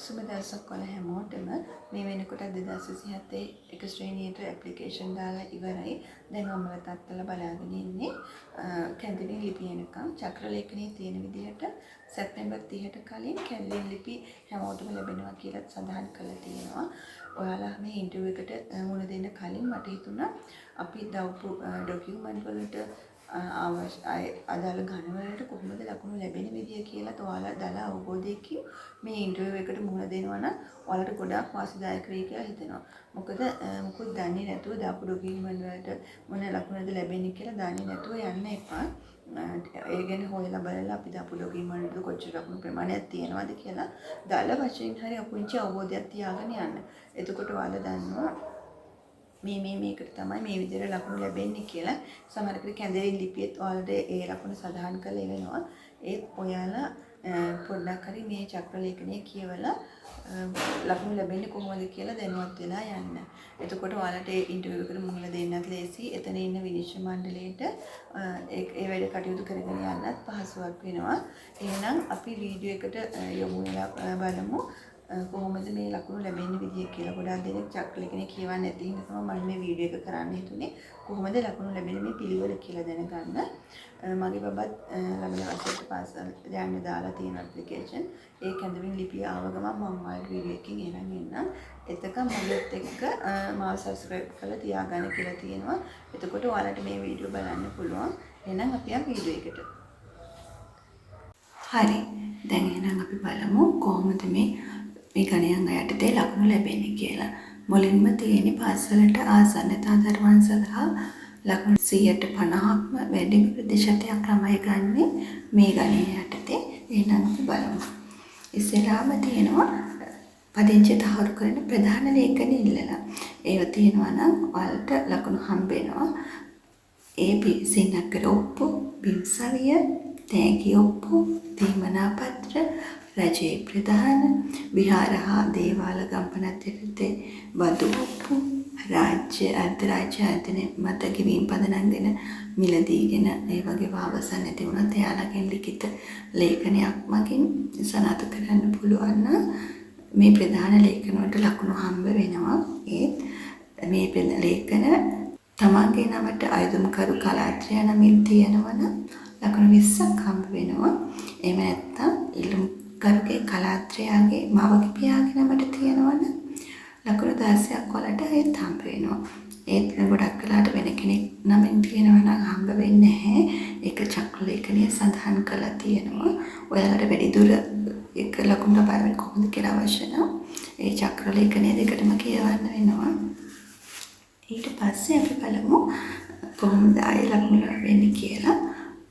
සුබ දවසක් ඔයාලා හැමෝටම. මේ වෙනකොට 2027 එක ශ්‍රේණියට ඇප්ලිකේෂන් දාලා ඉවරයි. දැන් මම තාත්තලා බලාගෙන ඉන්නේ කැඳවිලි ලිපි එනකම්. චක්‍රලේඛනයේ තියෙන විදිහට සැප්තැම්බර් 30ට කලින් කැඳවිලි ලිපි හැමෝටම ලැබෙනවා කියලා සඳහන් කරලා තියෙනවා. ඔයාලා මේ ඉන්ටර්විව් එකට මුණ දෙන්න කලින් මට හිතුණා අපි දාපු ඩොකියුමන්ට් වලට අදාළ ඝනවලට කොහොමද ලකුණු ලැබෙන විදිය කියලා ඔයාලා දාලා අවබෝධයකින් මේ ඉන්ටර්විව් එකට මුහුණ දෙනවා නම් ඔයාලට ගොඩාක් වාසිදායක වෙයි කියලා හිතෙනවා. මොකද මොකුත් දන්නේ නැතුව දාපු ඩොකියුමන්ට් වලට මොන ලකුණුද ලැබෙන්නේ කියලා දන්නේ නැතුව යන්න එපා. ඒ ගැන හොයලා බලලා අපි දාපු ඩොකියුමන්ට් වල කොච්චර ලකුණු ප්‍රමාණයක් තියෙනවද කියලා දාලා වශයෙන් හරි අපුංචි අවබෝධයක් තියාගෙන යන්න. එතකොට ඔයාලා දන්නවා මේකට තමයි මේ විදිහට ලකුණු ලැබෙන්නේ කියලා. සමහරකට කැඳවිලි ලිපියෙත් ඔයාලට ඒ ලකුණු සඳහන් කරලා එනවා. ඒත් ඔයාලා පොඩ්ඩක් හරි මේ චක්‍රලේඛනය කියවලා ලකුණු ලැබෙන්නේ කොහොමද කියලා දැනුවත් වෙලා යන්න. එතකොට ඔයාලට ඒ ඉන්ටර්විව් එකට මුහුණ දෙන්නත් ලේසි. එතන ඉන්න විනිශ්චය මණ්ඩලයට ඒ වැඩ කටයුතු කරගෙන යන්නත් පහසුවක් වෙනවා. එහෙනම් අපි වීඩියෝ එකට යමු වෙලා බලමු. කොහොමද මේ ලකුණු ලැබෙන්න විදිය කියලා. ගොඩාක් දෙනෙක් චක්‍රලේඛනය කියවන්නේ නැති හින්දා තමයි මම මේ වීඩියෝ එක කරන්න හිතුනේ. කොහොමද ලකුණු ලැබෙන මේ පිළිවෙල කියලා දැනගන්න. මගේ බබත් ළමයි වසරට පාසල් යන්න දාලා තියෙන ඇප්ලිකේෂන්. ඒ කැඳවිලි ලිපිය ආව ගමන් මම ඔයාලට වීඩියෝ එකකින් එනන් එන්නම්. එතකම් මගෙත් එක්ක මාව සබ්ස්ක්‍රයිබ් කරලා තියාගන්න කියලා තියෙනවා. එතකොට ඔයාලට මේ වීඩියෝ බලන්න පුළුවන්. එහෙනම් අපි ආ වීඩියෝ එකට. හරි. දැන් එහෙනම් අපි බලමු කොහොමද මේ ගණයන් යටතේ ලකුණු ලැබෙන්නේ කියලා. මුලින්ම තියෙන පාසලට ආසන්නතා දරුවන් සඳහා ලකුණු 50%ක්ම වැඩිම ප්‍රතිශතයක් ළමයි ගන්නේ මේ ගණය යටතේ. එහෙනම් අපි බලමු. ඉස්සෙල්ලාම තියෙනවා පදිංචි තහවුරු කරන ප්‍රධාන ලේඛන ඉල්ලලා. ඒව තියෙනවා නම් ඔයාලට ලකුණු හම්බ වෙනවා. සින්නක්කර ඔප්පු, බිම්සවිය, තෑගි ඔප්පු, දීමනා පත්‍ර, රජයේ ප්‍රධාන, විහාර හා දේවාල ගම්පනත් යටතේ බදු ඔප්පු, රාජ්‍ය අර්ධරාජ්‍ය ආයතන මත ගෙවීම් පදනම්ගෙන මිලදීගෙන ඒ වගේ අවසන් නැති වුණත් එයාලගෙන් ලිඛිත ලේඛනයක් මගින් සනාථ කරන්න පුළුවන් නම් මේ ප්‍රධාන ලේඛන වලට ලකුණු හම්බ වෙනවා. මේ ලේඛන තමන්ගේ නමට අයදුම්කරු කලාත්‍රය නමින් තියෙනවා නම් ලකුණු 20ක් හම්බ වෙනවා. එහෙම නැත්නම් ඉල්ලුම්කරුගේ කලාත්‍රයාගේ මවගේ පියාගේ නමට තියෙනවා නම් ලකුණු 16ක් වලට ඒත් හම්බ වෙනවා. ඒත් ගොඩක් වෙලාට වෙන කෙනෙක් නමින් තියෙනවා නම් හම්බ වෙන්නේ නැහැ. ඒක චක්‍රලේඛනයේ සඳහන් කරලා තියෙනවා. ඔයාලට වැඩිදුර එක ලකුණු ලබන්න කොහොමද කියලා අවශ්‍ය නම් ඒ චක්‍රලේඛනයේ දෙකටම කියවන්න වෙනවා. ඊට පස්සේ අපි බලමු කොහොමද ආයෙ ලකුණු ලැබෙන්නේ කියලා.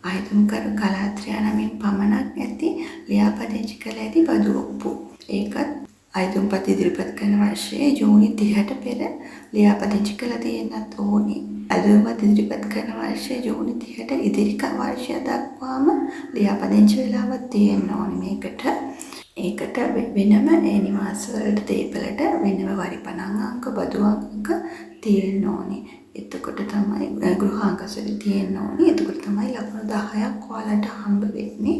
අයදුම්කරු කලාත්‍රය නමින් පමණක් ඇති ලියාපදිංචි කළ ඇති බදු ඔප්පු. ඒකත් අයදුම්පත් ඉදිරිපත් කරන වර්ෂයේ ජූනි 30ට පෙර ලියාපදිංචි කළ තියෙන්නත් ඕනේ. අයදුම්පත් ඉදිරිපත් කරන වර්ෂයේ ජූනි 30ට ඉදිරි වර්ෂය දක්වාම ලියාපදිංචි වෙලාවක් තියෙන්න ඕනේ මේකට. ඒකට වෙනම ඒ නිවාස වලට තේපලට වෙනම වරිපණන් අංක බදු අංක තියෙන්න ඕනේ. එතකොට තමයි ගෘහාංක සැලි තියෙන්න ඕනේ. එතකොට තමයි ලකුණු 10ක් ඔයාලට හම්බ වෙන්නේ.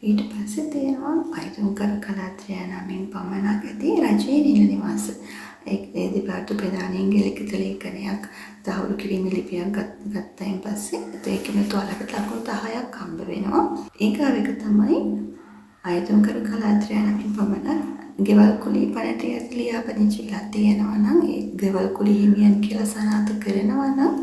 ඊට පස්සේ තියෙනවා අයදුම්කරු කලාත්‍රය නමින් පමණක් ඇති රජයේ නිල නිවාස. ඒ දෙපාර්තමේන්තු ප්‍රධානීන්ගේ ලිඛිත ලේඛනයක් තහවුරු කිරීමේ ලිපියක් ගත්තයින් පස්සේ ඒකෙම ඔයාලට ලකුණු 10ක් හම්බ වෙනවා. ඊගාව එක තමයි අයදුම්කරු කලාත්‍රය නමින් පමණක් ගෙවල් කුලී පනතියක් ලියාපදිංචිලා තියෙනවා නම් ඒ ගෙවල් කුලී හිමියන් කියලා සනාථ කරනවා නම්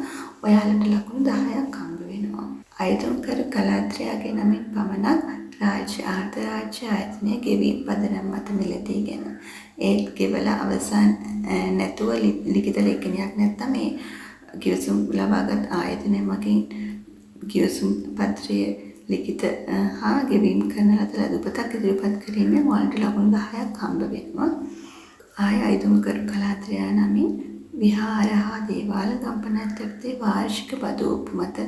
ඔයාලට ලකුණු 10ක් හම්බ වෙනවා. අයදුම්කරු කලාත්‍රයගේ නමින් පමණක් රාජ්‍ය අර්ධරාජ්‍ය ආයතනයේ ගෙවීම් පදනම් මත මිලදීගෙන ඒත් ගෙවල අවසන් නැතුව ලිඛිත ලේඛනයක් නැත්නම් මේ ගිවිසුම් ලබාගත් ආයතනය මගින් ගිවිසුම් පත්‍රයේ ලිඛිත හා ගෙවීම් කරන ලද ලදුපතක් ඉදිරිපත් කිරීමෙන් ඔයාලට ලකුණු 10ක් හම්බ වෙනවා. අයදුම්කරු කලාත්‍රය නමින් විහාර හා දේවාල ගම්පනත් යටතේ වාර්ෂික බදු ඔප්පු මත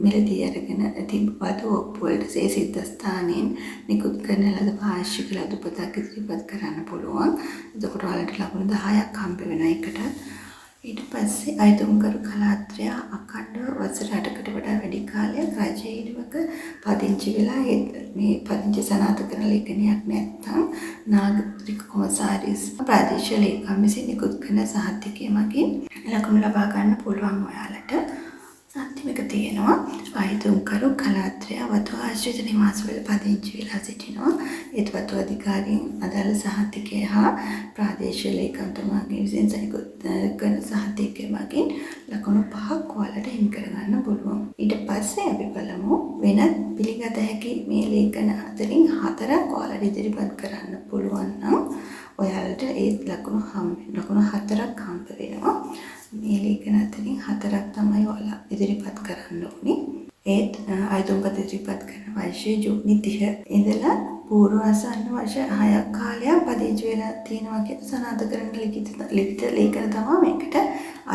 මිලදී අරගෙන ඇති බදු ඔප්පු වලට ඒ සිද්ධාස්ථානයෙන් නිකුත් කරන ලද වාර්ෂික ලදුපතක් ඉදිරිපත් කරන්න පුළුවන්. එතකොට ඔයාලට ලකුණු 10ක් හම්බ වෙනවා එකට. ඊට පස්සේ අයිතුම්කරු කලාත්‍රයා අඛණ්ඩව වසර 8කට වඩා වැඩි කාලයක් රජයේ ඉරිවක පදිංචි වෙලා මේ පදිංචි සනාථ කරන ලේඛනයක් නැත්නම් නාගරික කොමසාරිස් ප්‍රාදේශීය ලේකම් විසින් නිකුත් කරන සහතිකය මගින් ලකුණු ලබා ගන්න පුළුවන් ඔයාලට. අන්තිමක තියෙනවා අයිතුම්කරු කලාත්‍රයා වතු ආශ්‍රිත නිවාසවල පදිංචි වෙලා සිටිනවා. ඒත් වතු අධිකාරීන් අදාළ සහතිකය හා ප්‍රාදේශීය ලේකම්තුමාගේ විසින් නිකුත් කරන සහතිකය මගින් ලකුණු 5ක් ඔයාලට හිමි කරගන්න පුළුවන්. ඊට පස්සේ අපි බලමු වෙනත් පිළිගත හැකි මේ ලේඛන අතරින් 4ක් ඔයාලට ඉදිරිපත් කරන්න පුළුවන් නම් ඔයාලට ඒ ලකුණු 4ක් හම්බ වෙනවා. මේ ලේඛන අතරින් 4ක් තමයි ඔයාලා ඉදිරිපත් කරන්න ඕනේ. ඒත් අයිතුම්පත ඉදිරිපත් කරන වර්ෂයේ ජූනි 30 ඉඳලා පූර්ව ආසන්න වර්ෂ 6ක් කාලයක් පදිංචි වෙලා තියෙනවා කියන සනාථ කරන ලිඛිත ලේඛන තමයි මේකට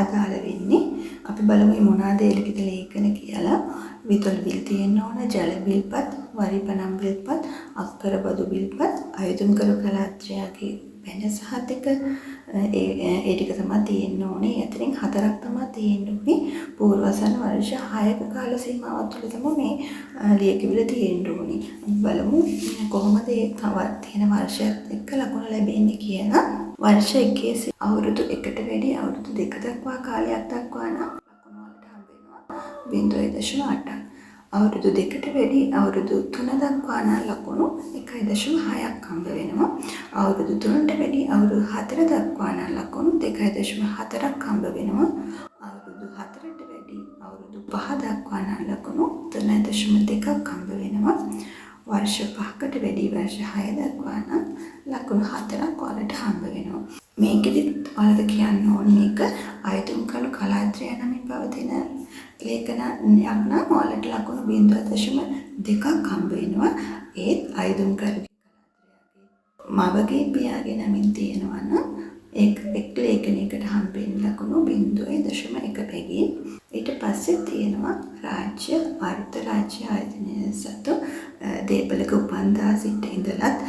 අදාළ වෙන්නේ. අපි බලමු මොනවාද ඒ ලිඛිත ලේඛන කියලා. විතොල් බිල් තියෙන්න ඕන, ජල බිල්පත්, වරිපනම් බිල්පත්, අක්කර බදු බිල්පත්, අයිතුම්කරු කලාත්‍රයාගේ වෙන සහතික ඒ ටික තමයි තියෙන්න ඕනේ. අතරින් 4ක් තමයි තියෙන්න ඕනේ. පූර්වසන වර්ෂ 6ක කාල සීමාව තුළ තමයි මේ ලියකියවිල තියෙන්න ඕනේ. බලමු කොහොමද ඒ තියෙන වර්ෂයත් එක්ක ලකුණු ලැබෙන්නේ කියලා. වර්ෂ 1 අවුරුදු 1ට වැඩි අවුරුදු 2 දක්වා කාලයක් දක්වා නම් ලකුණු වලට හම්බ වෙනවා 0.8ක්. අවුරුදු 2ට වැඩි අවුරුදු 3 දක්වා නම් ලකුණු 1.6ක් හම්බ වෙනවා. අවුරුදු 3ට වැඩි අවුරුදු 4 දක්වා නම් ලකුණු 2.4ක් හම්බ වෙනවා. අවුරුදු 4ට වැඩි අවුරුදු 5 දක්වා නම් ලකුණු 3.2ක් හම්බ වෙනවා. වර්ෂ 5කට වැඩි වර්ෂ 6 දක්වා නම් ලකුණු 4ක් ඔයාලට හම්බ වෙනවා. මේකෙදිත් ඔයාලට කියන්න ඕනේ මේක අයිතුම්කරු කලාත්‍රය නමින් පවතින ලේඛනයක් නම් ඔයාලට ලකුණු 0.2ක් හම්බ වෙනවා. ඒත් අයිතුම්කරු කලාත්‍රයගේ මවගේ පියාගේ නමින් තියෙනවා නම් එක් ලේඛනයකට හම්බෙන්නේ ලකුණු 0.1 බැගින්. ඊට පස්සේ තියෙනවා රාජ්‍ය අර්ථ රාජ්‍ය ආයතනය සතු දේපලක උපන්දා සිට ඉඳලත්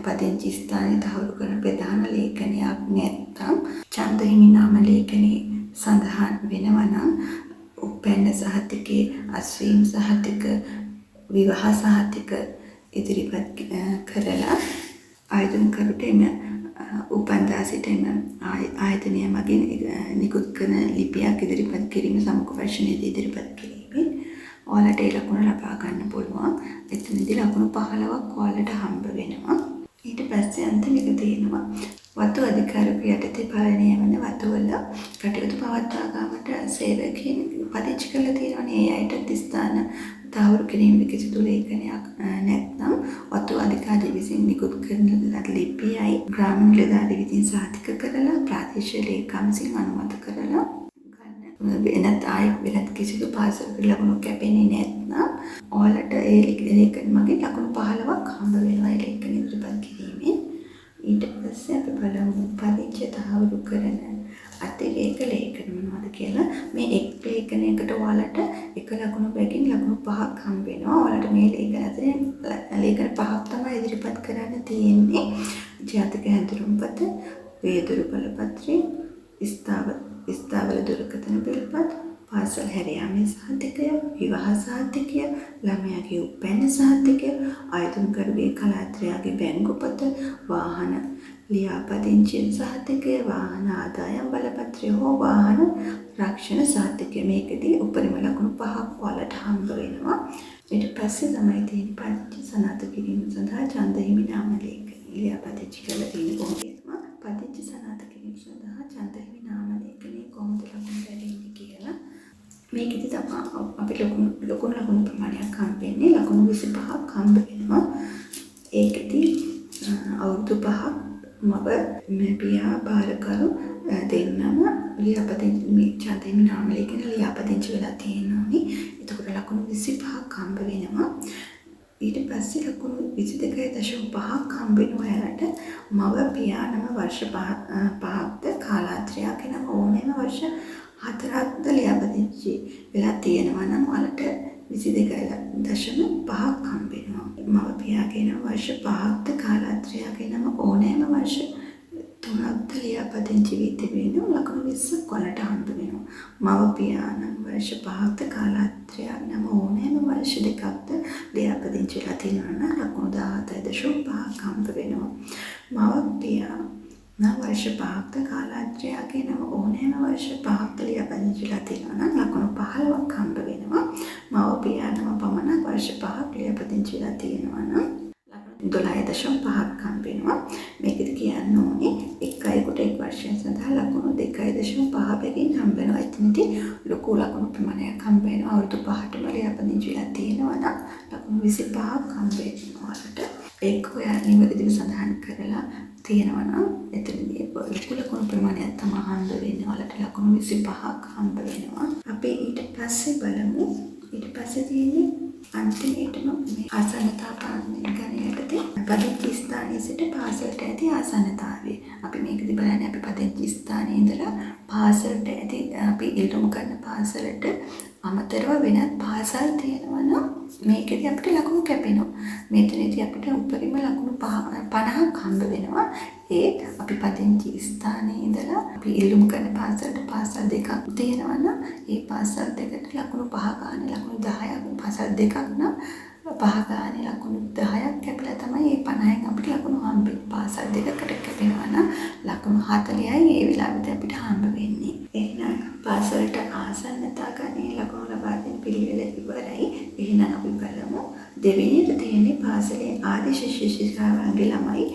පදිංචි ස්ථානයේ තහවුරු කරන ප්‍රධාන ලේඛනයක් නැත්නම් ඡන්දහිමි නාම ලේඛනයේ සඳහන් වෙනවා නම් උපැන්න සහතිකේ අස්වීම් සහතික විවාහ සහතික ඉදිරිපත් කරලා ආයතනකරුට එම උපන්දා සිට එම ආයතනය මගින් නිකුත් කරන ලිපියක් ඉදිරිපත් කිරීම සමුඛ වර්ෂණයේදී ඉදිරිපත් කිරීමෙන් ඔයාලට ඒ ලකුණ ලබා ගන්න පුළුවන්. එතනදී ලකුණු 15ක් ඔයාලට හම්බ වෙනවා. ඊට පස්සේ අන්තිම එක තියෙනවා වතු අධිකාරික යටතේ පාලනය වන වතුවල කටයුතු පවත්වා ගැනීමට සේවකයන් පදිංචි කරලා තියෙනවනේ. ඒ අයට ස්ථාන තහවුරු කිරීමේ කිසිදු ලේඛනයක් නැත්නම් වතු අධිකාරිය විසින් නිකුත් කරන ලිපියයි ග්‍රාම නිලධාරී විසින් සාතික කරලා ප්‍රාදේශීය ලේකම් විසින් අනුමත කරලා වෙනත් කිසිදු පාසලකට ලකුණු කැපෙන්නේ නැත්නම් ඔයාලට ඒ ලේඛන මගින් ලකුණු 15ක් හම්බ වෙනවා ඒ ලේඛන ඉදිරිපත් කිරීමෙන්. ඊට පස්සේ අපි බලමු පදිංචි තහවුරු කරන අතිරේක ලේඛන මොනවද කියලා. මේ එක් ලේඛනයකට ඔයාලට එක ලකුණු බැගින් ලකුණු 5ක් හම්බ වෙනවා. ඔයාලට මේ ලේඛන අතරින් ලේඛන 5ක් තමයි ඉදිරිපත් කරන්න තියෙන්නේ. ජාතක හැඳුනුම්පත, වේදුරු බලපත්‍රය, ස්ථාවර දුරකථන පිළිපත්, පාසල් හැර යාමේ සහතිකය, විවාහ සහතිකය, ළමයාගේ උපැන්න සහතිකය, අයිතුම්කරුගේ කලාත්‍රයාගේ බැංකු පොත, වාහන ලියාපදිංචි සහතිකය, වාහන ආදායම් බලපත්‍රය හෝ වාහන රක්ෂණ සහතිකය. මේකදී උපරිම ලකුණු 5ක් ඔයාලට හම්බ වෙනවා. ඊට පස්සේ තමයි තියෙන පදිංචි සනාථ කිරීම සඳහා ඡන්දහිමි නාම ලේඛන ලියාපදිංචි කරලා තියෙන කොහොමද? පදිංචි සනාථ කිරීම සඳහා ඡන්දහිමි නාම ලේඛනයේ කොහොමද ලකුණු ලැබෙන්නේ කියලා. මේකෙදි තමයි අපිට ලකුණු ප්‍රමාණයක් හම්බෙන්නේ. ලකුණු 25ක් හම්බ වෙනවා. ඒකෙදි අවුරුදු 5ක් මව පියා බාරකරු දෙන්නම ලියාපදිංචි ඡන්දහිමි නාම ලේඛන ලියාපදිංචි වෙලා තියෙනෝනේ. එතකොට ලකුණු 25ක් හම්බ වෙනවා. ඊට පස්සේ ලකුණු 22.5ක් හම්බ වෙනවා යාලට මව පියා නම වර්ෂ 5ක්ද කාලාත්‍රයක් නම ඕනෑම වර්ෂ 4ක්ද ලියාපදිංචි වෙලා තියෙනවා නම් ඔයාලට 22.5ක් හම්බ වෙනවා. මව පියාගේ නම වර්ෂ 5ක්ද කාලාත්‍රයක් නම ඕනෑම වර්ෂ 3 3ක් ලියාපදිංචි වී තිබෙනු ලකුණු 20ක් වලට හම්බ වෙනවා. මව පියාණන් වර්ෂ 5ක්ද කාලාත්‍රයක් නම් ඕනෑම වර්ෂ 2ක්ද ලියාපදිංචි වෙලා තියෙනවා නම් ලකුණු 17.5ක් හම්බ වෙනවා. මව පියාණන් වර්ෂ 5ක්ද කාලාත්‍රයක් නම් ඕනෑම වර්ෂ 5ක්ද ලියාපදිංචි වෙලා තියෙනවා නම් ලකුණු 15ක් හම්බ වෙනවා. මව පියාණන් පමණක් වර්ෂ 5ක් ලියාපදිංචි වෙලා තියෙනවා නම් 12.5ක් හම්බ වෙනවා. මේකද කියන්න ඕනේ එක් අයෙකුට එක් වර්ෂයක් සඳහා ලකුණු 2.5 බැගින් හම්බ වෙනවා. එතනදී ලොකු ලකුණු ප්‍රමාණයක් හම්බ වෙනවා. අවුරුදු 5ටම ලියාපදිංචි වෙලා තියෙනවා නම් ලකුණු 25ක් හම්බ වෙනවා වලට. ඒක ඔයා නිවැරදිව සඳහන් කරලා තියෙනවා නම් එතනදී ලොකු ලකුණු ප්‍රමාණයක් තමයි හම්බ වෙන්නේ. වලට ලකුණු 25ක් හම්බ වෙනවා. අපි ඊට පස්සේ බලමු. ඊට පස්සේ තියෙන්නේ අන්තිමේටම මේ ආසන්නතා ගණයටදී පදිංචි ස්ථානයේ සිට පාසලට ඇති ආසන්නතාවය. අපි මේකදී බලන්නේ අපි පදිංචි ස්ථානයේ ඉඳලා පාසලට ඇති අපි ඉල්ලුම් කරන පාසලට අමතරව වෙනත් පාසල් තියෙනවා නම් මේකදී අපිට ලකුණු කැපෙනවා. මෙතනදී අපිට උපරිම ලකුණු 50ක් හම්බ වෙනවා. ඒ අපි පදිංචි ස්ථානයේ ඉඳලා අපි ඉල්ලුම් කරන පාසලට පාසල් දෙකක් තියෙනවා නම් ඒ පාසල් දෙකට ලකුණු 5 ගන්න ලකුණු 10ක් පාසල් දෙකක් නම් 5 ගන්න ලකුණු 10ක් කැපිලා තමයි මේ 50න් අපිට ලකුණු හම්බෙන්නේ. පාසල් දෙකකට කැපෙනවා නම් ලකුණු 40යි ඒ වෙලාවට අපිට හම්බ වෙන්නේ. එහෙනම් පාසලට ආසන්නතා ගණයේ ලකුණු ලබා දෙන පිළිවෙල ඉවරයි. එහෙනම් අපි බලමු දෙවෙනියට තියෙන්නේ පාසලේ ආදි ශිෂ්‍යකාරයන්ගේ ළමයි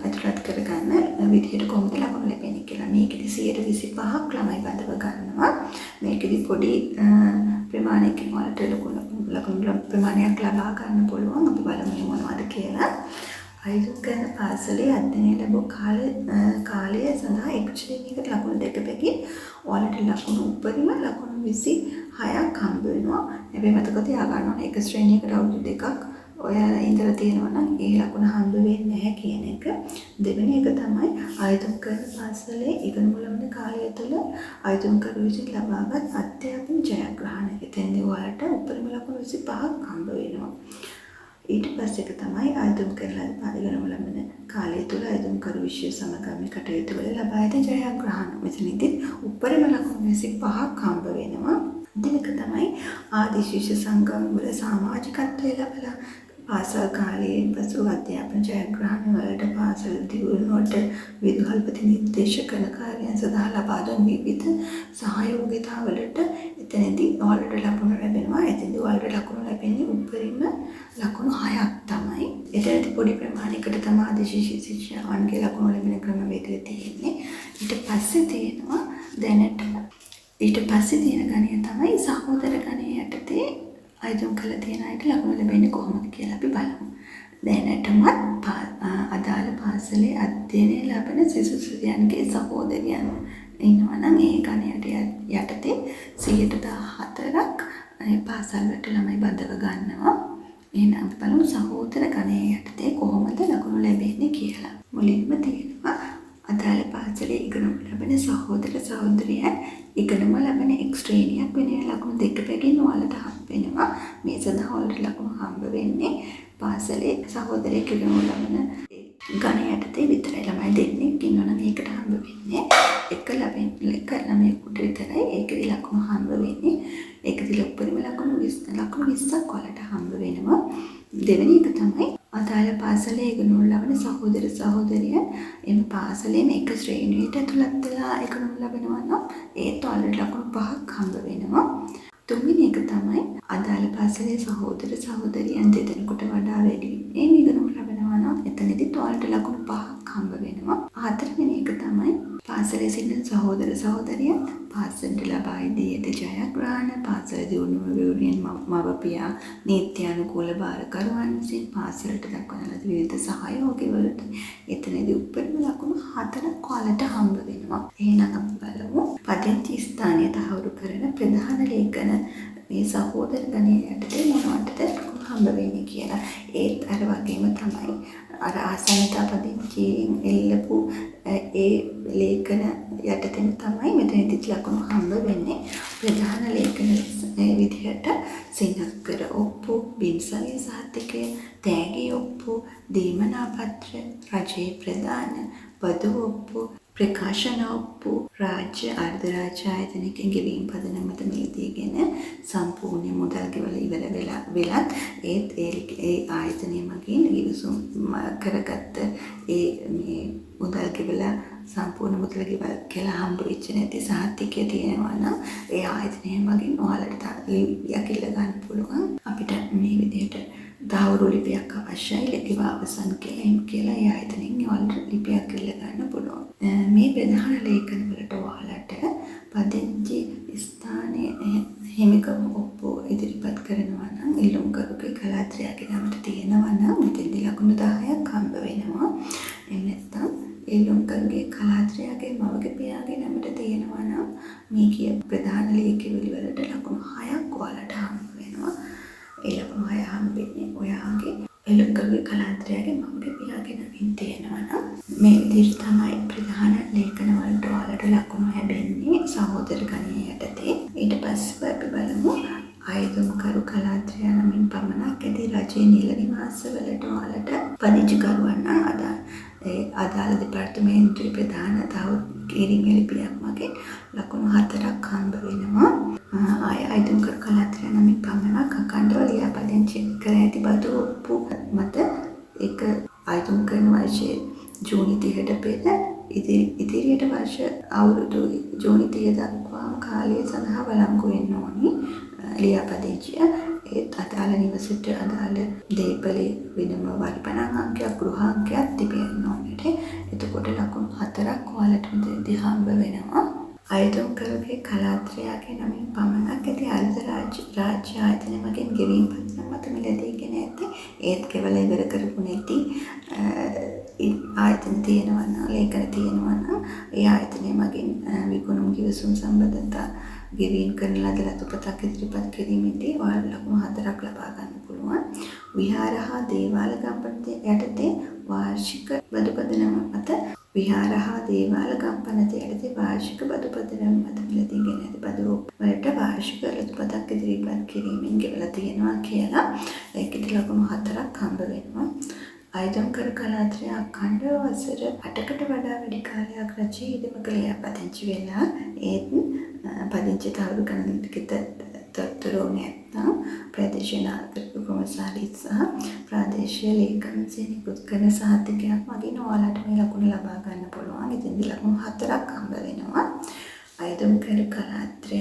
ඇතුළත් කරගන්න විදිහට කොහොමද ලකුණු ලැබෙන්නේ කියලා. මේකෙදි 125ක් ළමයි බඳව ගන්නවා. මේකෙදි පොඩි ප්‍රමාණයකින් වලට ලකුණු ප්‍රමාණයක් ලබා ගන්න පුළුවන්. අපි බලමු මොනවද කියලා. අයිතුම් කරන පාසලේ අධ්‍යයනය ලැබූ කාලය සඳහා එක් ශ්‍රේණියකට ලකුණු 2 බැගින් ඔයාලට ලකුණු උපරිම ලකුණු 26ක් හම්බ වෙනවා. හැබැයි මතක තියාගන්න ඕනේ එක ශ්‍රේණියකට අවුරුදු 2ක් ඔයාලා ඉඳලා තියෙනවා නම් ඒ ලකුණ හම්බ වෙන්නේ නැහැ කියන එක. දෙවෙනි එක තමයි ආයතන කරන පාසලේ ඉගෙන ලබන කාලය තුළ ආයතන කරු විසින් ලබාගත් අධ්‍යාපන ජයග්‍රහණ. එතෙන්දී ඔයාලට උපරිම ලකුණු 25ක් හම්බ වෙනවා. ඊට පස්සේ එක තමයි ආයතන කරලා ඉගෙන ලබන කාලය තුළ ආයතන කරු විශ්ව සමගාමී කටයුතු වල ලබා ඇති ජයග්‍රහණ. මෙතනදී උපරිම ලකුණු 25ක් හම්බ වෙනවා. දෙක තමයි ආදි ශිෂ්‍ය සංගම් වල සමාජිකත්වය ලැබලා පාසල් කාලයේ පසු අධ්‍යාපන ජයග්‍රහණ වලට පාසල් දියුණුවට විදුහල්පති නිර්දේශ කරන කාර්යයන් සඳහා ලබා දුන් විවිධ සහයෝගිතාවලට එතනදී ඔයාලට ලකුණු ලැබෙනවා. එතනදී ඔයාලට ලකුණු ලැබෙන්නේ උපරිම ලකුණු 6ක් තමයි. එතනදී පොඩි ප්‍රමාණයකට තමයි ආදි ශිෂ්‍ය ශිෂ්‍යාවන්ගේ ලකුණු ලැබෙන ක්‍රමවේදය තියෙන්නේ. ඊට පස්සේ තියෙනවා ඊට පස්සේ තියෙන ගණය තමයි සහෝදර ගණය යටතේ ආයතන කළ තියෙන අයට ලකුණු ලැබෙන්නේ කොහොමද කියලා අපි බලමු. දැනටමත් අදාළ පාසලේ අධ්‍යයනය ලබන සිසු සිසුයන්ගේ සහෝදරයන් ඉන්නවා නම් ඒ ගණයට යටතේ 14%ක් පාසල් වලට ළමයි බඳව ගන්නවා. එහෙනම් අපි බලමු සහෝදර ගණය යටතේ කොහොමද ලකුණු ලැබෙන්නේ කියලා. මුලින්ම තියෙනවා අදාළ පාසලේ ඉගෙනු ලබන සහෝදර සහෝදරියන් ඉගෙනම ලබන එක් ශ්‍රේණියක් වෙන ලකුණු 2 බැගින් ඔයාලට හම්බ වෙනවා. මේ සඳහා ඔයාලට ලකුණු හම්බ වෙන්නේ පාසලේ සහෝදරයෙක් ඉගෙනු ලබන ගණය යටතේ විතරයි. ළමයි දෙන්නෙක් ඉන්නවා නම් ඒකට හම්බ වෙන්නේ එක ළමයෙකුට විතරයි. ඒකදී ලකුණු හම්බ වෙන්නේ. ඒකදී උපරිම ලකුණු 20ක් ඔයාලට හම්බ වෙනවා. දෙවෙනි එක තමයි අදාළ පාසලේ ඉගෙනු ලබන සහෝදර සහෝදරියන් එම පාසලේම එක ශ්‍රේණියට ඇතුළත් වෙලා ඉගෙනු ලබනවා නම් ඒත් ඔයාලට ලකුණු 5ක් හම්බ වෙනවා. තුන්වෙනි එක තමයි අදාළ පාසලේ සහෝදර සහෝදරියන් දෙදෙනෙකුට වඩා වැඩි ඉගෙනු ලබනවා නම් එතනදී ඔයාලට ලකුණු 5ක් හම්බ වෙනවා. හතරවෙනි එක තමයි පාසලේ සිටින සහෝදර සහෝදරියන් පාසලට ලබා දී ඇති ජයග්‍රහණ පාසල දියුණුව වෙනුවෙන් මව්පියා නීත්‍යානුකූල භාරකරුවන් විසින් පාසලට දක්වන ලද විවිධ සහයෝගවලට එතනදී උපරිම ලකුණු 4ක් ඔයාලට හම්බ වෙනවා. එහෙනම් අපි බලමු පදිංචි ස්ථානය තහවුරු කරන ප්‍රධාන ලේඛන මේ සහෝදර ගණය යටතේ මොනවටද හම්බ වෙන්නේ කියලා. ඒත් අර වගේම තමයි අර ආසන්නතා පදිංචියෙන් එල්ලපු ඒ ලේඛන යටතේම තමයි මෙතනදී ලකුණු හම්බ වෙන්නේ. ප්‍රධාන ලේඛන විදිහට සින්නක්කර ඔප්පු, බින්සවිය සහතිකය, තෑගි ඔප්පු, දීමනාප මනාපත්‍ර, රජයේ ප්‍රධාන, බදු ඔප්පු, ප්‍රකාශන ඔප්පු, රාජ්‍ය අර්ධ රාජ්‍ය ආයතනයකින් ගෙවීම් පදනම මත මිලදීගෙන සම්පූර්ණ මුදල් ගෙවලා ඉවර වෙලත් ඒ ආයතනය මගින් ගිවිසුම් කරගත්ත මේ මුදල් ගෙවලා සම්පූර්ණ මුදල් ගෙවලා හම්බ වෙච්ච නැති සහතිකය තියෙනවා නම් ඒ ආයතනය මගින් ඔයාලට ලිපියක් ඉල්ල ගන්න පුළුවන්. අපිට මේ විදිහට දහවුරු ලිපියක් අවශ්‍යයි. ලිපිය අවසන් කියලා ඒ ආයතනයෙන් ඔයාලට ලිපියක් ඉල්ල ගන්න පුළුවන්. මේ ප්‍රධාන ලේඛන වලට ඔයාලට පදිංචි ස්ථානයේ හිමිකම් ඔප්පු ඉදිරිපත් කරනවා නම් ඉල්ලුම්කරුගේ කලාත්‍රයාගේ නමට තියෙනවා නම් මෙතෙන්දී ලකුණු 10ක් හම්බ වෙනවා. එහෙම නැත්නම් ඉල්ලුම්කරුගේ කලාත්‍රයාගේ මවගේ පියාගේ නමට තියෙනවා නම් මේ කිය ප්‍රධාන ලේඛනවල වලට ලකුණු 6ක් ඔයාලට හම්බ වෙනවා. ඒ ලකුණු 6 හම්බෙන්නේ ඔයාගේ ඉල්ලුම්කරුගේ කලාත්‍රයාගේ මවගේ පියාගේ නමින් තියෙනවා නම් මේ විදිහට තමයි ප්‍රධාන ලේඛන වලට ඔයාලට ලකුණු ලැබෙන්නේ සහෝදර ගණය යටතේ. ඊට පස්සේ අපි බලමු ආයතනකරු කලාත්‍රය නමින් පමණක් ඇති රජයේ නිල නිවාසවලට ඔයාලට පදිංචිකරුවන් නම් අදාළ දෙපාර්තමේන්තුවේ ප්‍රධාන තව කිරීමේ ලිපියක් මගින් ලකුණු 4ක් හම්බ වෙනවා. ආයතනකරු කලාත්‍රය නමින් පමණක් අඛණ්ඩව ලියාපදිංචි කර ඇති බදු ඔප්පු මත එක ආයතන කරන වර්ෂයේ ජූනි 30ට පෙර ඉදිරියට වර්ෂ අවුරුදු ජූනි 30 දක්වාම කාලය සඳහා වළංගු වෙන්න ඕනි ලියාපදිංචිය. ඒත් අදාළ නිවසට අදාළ දේපලේ වෙනම වරිපණන් අංකයක් ගෘහ අංකයක් තිබෙන්න ඕනෙට. එතකොට ලකුණු 4ක් ඔයාලට මෙතනදී හම්බ වෙනවා. ආයතනකරුගේ කලාත්‍රයාගේ නමින් පමණක් ඇති අර්ධ රාජ්‍ය ආයතන මගින් ගෙවීම් පදනම මත මිලදීගෙන ඇති ඒත් කෙවල ඉවර කරපු නැති ආයතන තියෙනවා නම් ලේඛන තියෙනවා නම් ඒ ආයතනය මගින් විකුණුම් ගිවිසුම් සම්බන්ධතා ගෙවීම් කරන ලද ලතුපතක් ඉදිරිපත් කිරීමේදී ඔයාලට ලකුණු 4ක් ලබා ගන්න පුළුවන්. විහාර හා දේවාල ගම්පනත යටතේ වාර්ෂික බදු පදනම මත විහාර හා දේවාල ගම්පනත යටතේ වාර්ෂික බදු පදනම මත මිලදීගෙන ඇති බදු වලට වාර්ෂික ලතුපතක් ඉදිරිපත් කිරීමෙන් ගෙවලා තියෙනවා කියලා ඒකෙදි ලකුණු 4ක් හම්බ වෙනවා. ආයතනකරු කලාත්‍රය අඛණ්ඩව වසර 8කට වඩා වැඩි කාලයක් රජයේ ඉදමක ලියාපදිංචි වෙලා ඒත් පදිංචි තවරු ගණනකට තොරතුරු නැත්නම් ප්‍රදේශීය නාගරික කොමසාරිස් සහ ප්‍රාදේශීය ලේකම්සේ නිකුත් කරන සහතිකයක් මගින් ඔයාලට මේ ලකුණු ලබා ගන්න පුළුවන්. ඉතින් ලකුණු 4ක් හම්බ වෙනවා. ආයතනකරු කලාත්‍රය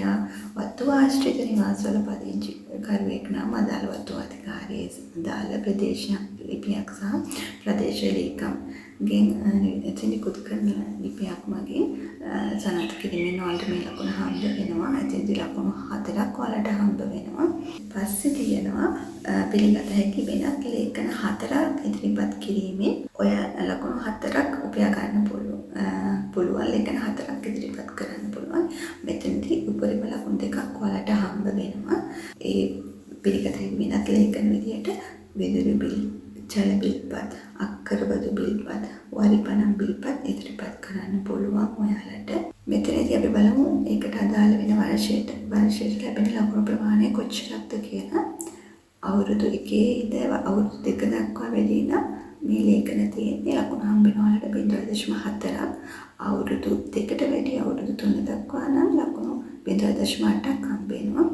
වතු ආශ්‍රිත නිවාසවල පදිංචි කරුවෙක් නම් අදාළ වතු අධිකාරියේ අදාළ ප්‍රදේශීය ලිපියක් සහ ප්‍රදේශීය ලේකම්ගෙන් නිකුත් කරන ලිපියක් මගින් සනාථ කිරීමෙන් ඔයාලට මේ ලකුණ හම්බ වෙනවා. එතෙන්දී ලකුණු 4ක් ඔයාලට හම්බ වෙනවා. පස්සේ තියෙනවා පිළිගත හැකි වෙනත් ලේඛන 4ක් ඉදිරිපත් කිරීමෙන් ඔයා ලකුණු 4ක් උපයා ගන්න පුළුවන් ලේඛන 4ක් ඉදිරිපත් කරන්න පුළුවන්. මෙතනදී උපරිම ලකුණු 2ක් ඔයාලට හම්බ වෙනවා. ඒ පිළිගත හැකි වෙනත් ලේඛන විදියට විදුලි බිල්, ජල බිල්පත්, අක්කර බදු බිල්පත්, වරිපණන් බිල්පත් ඉදිරිපත් කරන්න පුළුවන් ඔයාලට. මෙතනදී අපි බලමු ඒකට අදාළ වෙන වර්ෂයට ලැබෙන ලකුණු ප්‍රමාණය කොච්චරක්ද කියලා. අවුරුදු 1 ඉඳලා අවුරුදු 2 දක්වා වැඩි නම් මේ ලේඛන තියෙන්නේ ලකුණු හම්බ වෙන ඔයාලට 0.4ක්. අවුරුදු 2කට වැඩි අවුරුදු 3 දක්වා නම් ලකුණු 0.8ක් හම්බ වෙනවා.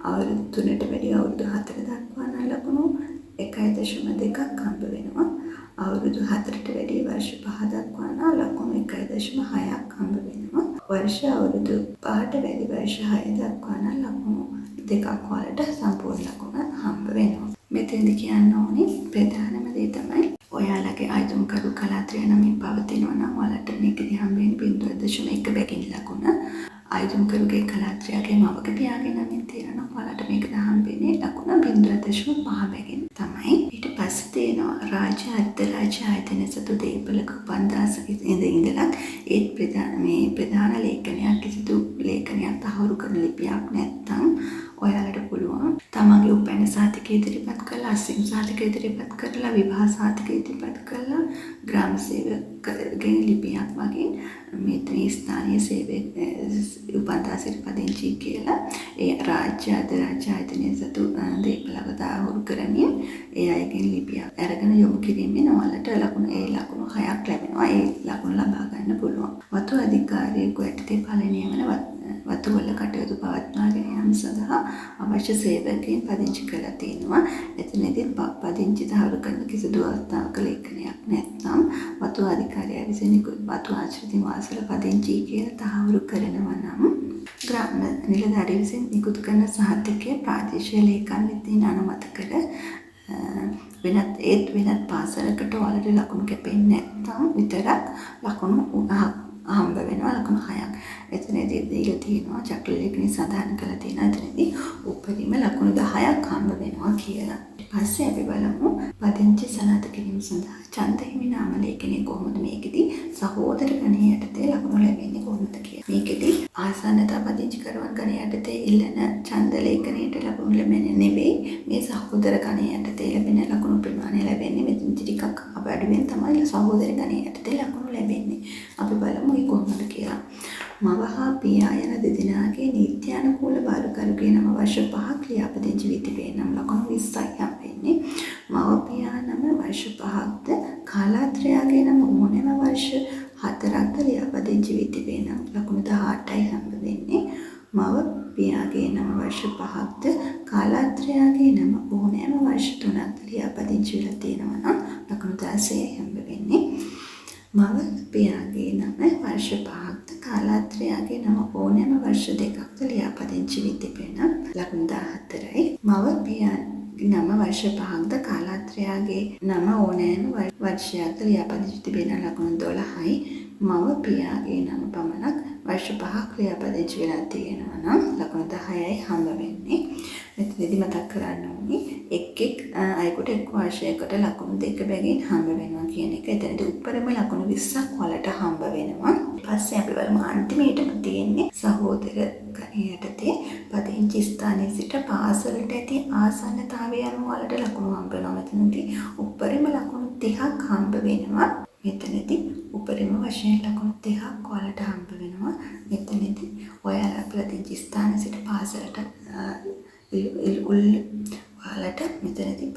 අවුරුදු 3ට වැඩි අවුරුදු 4 දක්වා නම් ලකුණු 1.2ක් හම්බ වෙනවා. අවුරුදු 4ට වැඩි වර්ෂ 5 දක්වා නම් ලකුණු 1.6ක් හම්බ වෙනවා. වර්ෂ අවුරුදු 5ට වැඩි වර්ෂ 6 දක්වා නම් ලකුණු 2ක් වලට සම්පූර්ණ ලකුණ හම්බ වෙනවා. මෙතෙන්දි කියන්න ඕනේ ප්‍රධානම දේ තමයි ඔයාලගේ ආයතනකරු කලාත්‍රය නමින් පවතිනවා නම් ඔයාලට මේකදී හම්බ වෙන්නේ 0.1 බැගින් ලකුණ. ආයතනකරුගේ කලාත්‍රයගේ මවගේ පියාගේ නමින් තියෙනවා ඔයාලට මේකද හම්බෙන්නේ ලකුණ 0.5 බැගින් තමයි. ඊට පස්සේ තියෙනවා රාජ්‍ය අර්ධ රාජ්‍ය ආයතන සතු දේපලක 5000 ඉඳලා ඒ ප්‍රධාන ලේඛනයක් කිසිදු ලේඛනයක් තහවුරු කරන ලිපියක් නැත්නම් ඔයාලට පුළුවන් තමන්ගේ උපැන්න සහතිකය ඉදිරිපත් කරලා, අස්සිම් සහතිකය ඉදිරිපත් කරලා, විවාහ සහතිකය ඉදිරිපත් කරලා, ග්‍රාම සේවකගෙන් ලිපියක් වගේ මේ ස්ථානීය සේවය උපන්තා සිරිපදිංචි කියලා ඒ රාජ්‍ය අධිරාජ්‍ය ආයතනයේ සතු දේපල අවතාරවරු කරමින් ඒ අයගෙන් ලිපියක් අරගෙන යොමු කිරීමෙන් ඔයාලට ලකුණු 6ක් ලැබෙනවා. ඒ ලකුණු ලබා ගන්න පුළුවන්. වතු අධිකාරියෙකු යටතේ පළවෙනි වන වතුවල කටයුතු පවත්වාගෙන යාම සඳහා අවශ්‍ය සේවකයන් පදිංචි කරලා තියෙනවා. එතනදී පදිංචි තහවුරු කරන කිසිදු අවස්ථාවක ලේඛනයක් නැත්නම් වතු අධිකාරිය විසින් වතු ආශ්‍රිත නිවාසවල පදිංචි කියලා තහවුරු කරනවා නම් ග්‍රාම නිලධාරිය විසින් නිකුත් කරන සහතිකය ප්‍රාදේශීය ලේකම් විසින් අනුමත කර වෙනත් පාසලකට ඔයාලට ලකුණු කැපෙන්නේ නැත්නම් විතරක් ලකුණු හම්බ වෙනවා. ලකුණු 6ක්. එතනදී දීලා තියෙනවා චක්‍ර ලේඛනයේ සඳහන් කරලා තියෙනවා එතනදී උපරිම ලකුණු 10ක් හම්බ වෙනවා කියලා. ඊට පස්සේ අපි බලමු පදිංචි සනාථ කිරීම සඳහා ඡන්ද හිමි නාම ලේඛනයේ කොහොමද මේකෙදී සහෝදර ගණයේ යටතේ ලකුණු ලැබෙන්නේ කොහොමද කියලා. මේකෙදී ආසන්නතා පදිංචි කරන ගණයේ යටතේ ඉල්ලන ඡන්ද ලේඛනයට ලකුණු ලැබෙන්නේ නෙවෙයි. මේ සහෝදර ගණයේ යටතේ ලැබෙන ලකුණු ප්‍රමාණය ලැබෙන්නේ මෙතන ටිකක් අඩුවෙන් තමයි සහෝදර ගණයේ යටතේ ලකුණු ලැබෙන්නේ. අපි බලමු ඒ කොහොමද කියලා. මව හා පියා යන දෙදෙනාගේ නීත්‍යානුකූල බාරකරුගේ නම වර්ෂ 5ක් ලියාපදිංචි වී තිබේ නම් ලකුණු 20ක් හම්බෙන්නේ. මව පියා නම වර්ෂ 5ක්ද කාලාත්‍රයාගේ නම ඕනෑම වර්ෂ 4ක්ද ලියාපදිංචි වී තිබේ නම් ලකුණු 18යි හම්බ වෙන්නේ. මව පියාගේ නම වර්ෂ 5ක්ද කාලාත්‍රයාගේ නම ඕනෑම වර්ෂ 3ක්ද ලියාපදිංචි වෙලා තියෙනවා නම් ලකුණු 16යි හම්බ වෙන්නේ. මව පියාගේ නම වර්ෂ 5ක්ද කාලාත්‍රයාගේ නම ඕනෑම වර්ෂ 2ක්ද ලියාපදිංචි වී තිබෙන ලකුණු 14යි. මව පියාගේ නම වර්ෂ 5ක්ද කාලාත්‍රයාගේ නම ඕනෑම වර්ෂයක්ද ලියාපදිංචි තිබෙන ලකුණු 12යි. මව පියාගේ නම පමණක් වර්ෂ 5ක් ලියාපදිංචි වෙලා තියෙනවා නම් ලකුණු 10යි හම්බ වෙන්නේ. මෙතනදී මතක් කරන්න ඕනේ එක් අයෙකුට එක් වර්ෂයකට ලකුණු 2 බැගින් හම්බ වෙනවා කියන එක. එතනදී උඩරම ලකුණු 20ක් වලට හම්බ වෙනවා. ඊපස්සේ අපි බලමු අන්තිමේටම තියෙන්නේ සහෝදර ගණයේ යටතේ පදිංචි ස්ථානයේ සිට පාසලට ඇති ආසන්නතාවය අනුව වලට ලකුණු හම්බ වෙනවා. මෙතනදී උඩරම ලකුණු 30ක් හම්බ වෙනවා. මෙතනදී උපරිම වශයෙන් ලකුණු 30ක් වලට හම්බ වෙනවා. මෙතනදී ඔයාලා පදිංචි ස්ථානයේ සිට පාසලට ඔයාලට මෙතනදී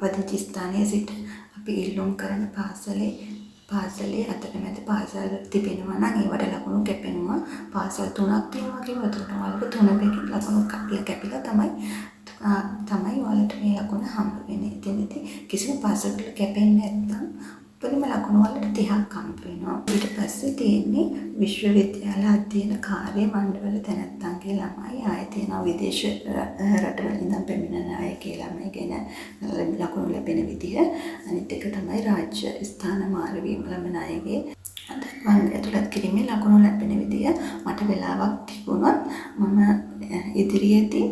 පදිංචි ස්ථානයේ සිට අපි ඉල්ලුම් කරන පාසලේ අතරමැද පාසල් තිබෙනවා නම් ඒවට ලකුණු කැපෙනවා. පාසල් 3ක් තියෙනවා කියලා උඩට ඔයාලට 3 පැකින් ලකුණු කැපිලා තමයි ඔයාලට මේ ලකුණ හම්බ වෙන්නේ. එතනදී කිසිම පාසලකට කැපෙන්නේ නැත්නම් උපරිම ලකුණු වලට 30ක් හම්බ වෙනවා. ඊට පස්සේ තියෙන්නේ විශ්වවිද්‍යාල අධ්‍යයන කාර්ය මණ්ඩල තැනැත්තන්ගේ ළමයි ආයෙ තියෙනවා විදේශ රටවල ඉඳන් පැමිණෙන අයගේ ළමයි ගැන ලකුණු ලැබෙන විදිහ. අනිත් එක තමයි රාජ්‍ය ස්ථාන මාරු වීම ලබන අයගේ ඇතුළත් කිරීමේ ලකුණු ලැබෙන විදිහ. මට වෙලාවක් තිබුණොත් මම ඉදිරියේදී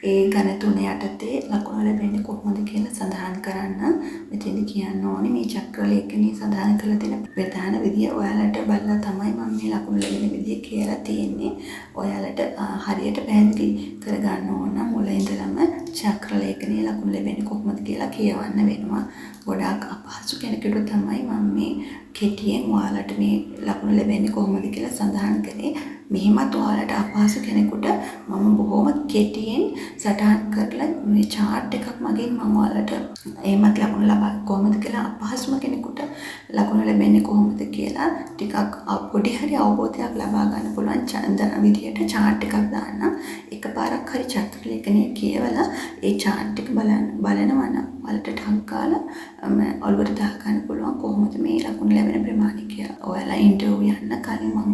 ඒ ඝන තුන යටතේ ලකුණු ලැබෙන්නේ කොහොමද කියලා සඳහන් කරන්න. මෙතෙන්ද කියන්න ඕනේ මේ චක්‍ර ලේඛනයේ සඳහන් කරලා තියෙන ප්‍රධාන විදිය ඔයාලට බලලා තමයි මම මේ ලකුණු ලැබෙන විදිය කියලා තියෙන්නේ. ඔයාලට හරියට පැහැදිලි කරගන්න ඕන නම් මුල ඉඳලම චක්‍ර ලේඛනයේ ලකුණු ලැබෙන්නේ කොහොමද කියලා කියවන්න වෙනවා. ගොඩාක් අපහසු කෙනෙකුට තමයි මම මේ කෙටියෙන් ඔයාලට මේ ලකුණු ලැබෙන්නේ කොහොමද කියලා සඳහන් කරේ. මෙහිමත් ඔයාලට අපහසු කෙනෙකුට මම බොහොම කෙටියෙන් සටහන් කරලා මේ chart එකක් මගින් මම ඔයාලට එහෙමත් ලකුණු ලබා කොහොමද කියලා අපහසුම කෙනෙකුට ලකුණු ලැබෙන්නේ කොහොමද කියලා ටිකක් පොඩි හරි අවබෝධයක් ලබා ගන්න පුළුවන් චන්දන විදියට chart එකක් දාන්න. එකපාරක් හරි චක්‍ර ලේඛනය කියවලා ඒ chart එක බලනවා නම් ඔයාලට ටංකාලා ඔළුවට දා ගන්න පුළුවන් කොහොමද මේ ලකුණු ලැබෙන ප්‍රමාණය කියලා. ඔයාලා ඉන්ටර්විව් යන්න කලින් මම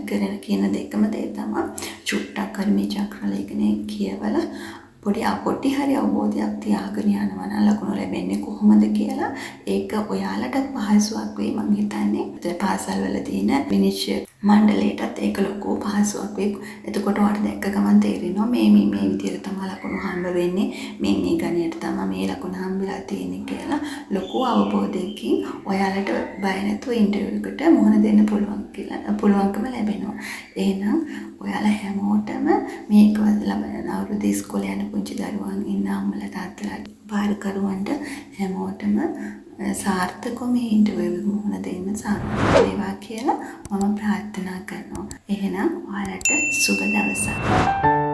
කරන කියන දෙකම දේ තමයි චුට්ටක් හරි මේ චක්‍ර ලේඛනය කියවලා පොඩි හරි අවබෝධයක් තියාගෙන යනවා නම් ලකුණු ලැබෙන්නේ කොහොමද කියලා ඒක ඔයාලටත් පහසුවක් වෙයි මම හිතන්නේ. පාසල්වල තියෙන විනිශ්චය මණ්ඩලයටත් ඒක ලොකු පහසුවක් වෙයි. එතකොට ඔයාලට දැක්ක ගමන් තේරෙනවා මේ විදිහට තමයි ලකුණු හම්බ වෙන්නේ. මේ ගණයට තමයි මේ ලකුණු හම්බෙලා තියෙන්නේ කියලා ලොකු අවබෝධයකින් ඔයාලට බය නැතුව ඉන්ටර්විව් එකට මුහුණ දෙන්න පුළුවන්කම ලැබෙනවා. එහෙනම් ඔයාලා හැමෝටම මේක ලබන අවුරුදු ඉස්කෝලේ යන පුංචි දරුවන් ඉන්න අම්මලා තාත්තලා භාරකරුවන්ට හැමෝටම සාර්ථකව මේ ඉන්ටර්විව් එක මුහුණ දෙන්න සාර්ථක වේවා කියලා මම ප්‍රාර්ථනා කරනවා. එහෙනම් ඔයාලට සුබ දවසක්.